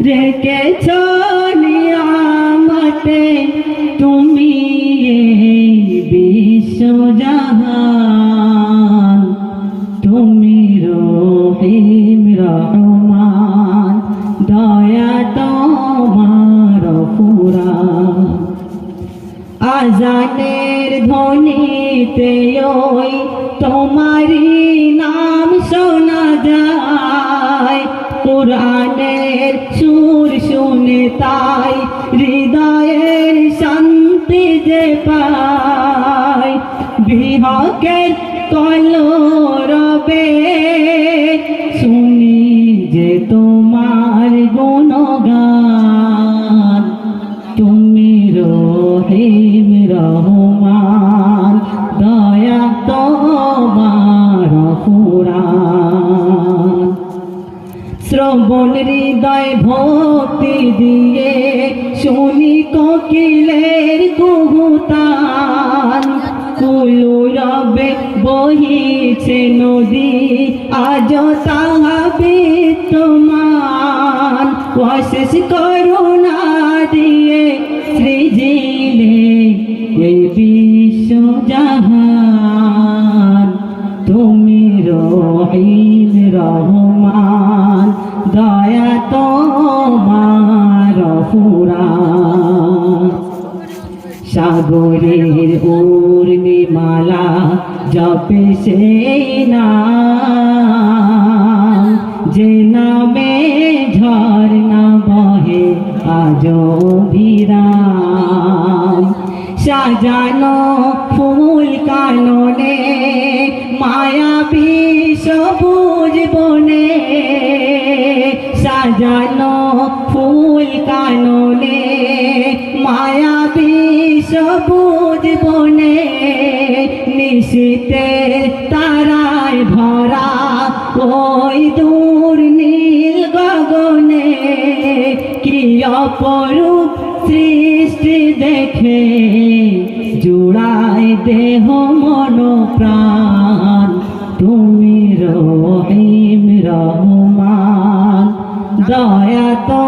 রেখেছ নিয়ামতে তুমি বিশ্বজাহান, তুমি রহিম রহমান, দয়া তোমার পুরাণ। আজানের ধ্বনিতে ওই তোমারি নাম শোনা যায়, কুরআনের সুর শুনে তাই হৃদয়ের শান্তি যে পায়। বিহকের কলরবে শুনি যে তোমার গুণগান, তুমি রহিম রহমান, দয়া তোমার পুরাণ। শ্রবণ হৃদয় ভক্তি দিয়ে শুনি কোকিলের কুহুতান, কুলু রবে বহিছে নদী আজ তাহা বিদ্যমান। অশেষ করুণা দিয়ে সৃজিলে এই বিশ্বজাহান, তুমি রহিম রহমান, দয়া তোমার পুরাণ। সাগরের উর্মিমালা জপে সেই নাম, যে নামে ঝর্ণা বহে আজ বিরাম। সাজানো ফুল কাননে মায়াবী সবুজ বনে, সাজানো ফুল কাননে মায়াবী সবুজ বনে। নিশীতে তারায় ভরা ওই দূর নীল গগনে, কি অপরূপ সৃষ্টি দেখে জুড়ায় দেহ মন প্রাণ। তুমি রহিম রহমান, দয়া তো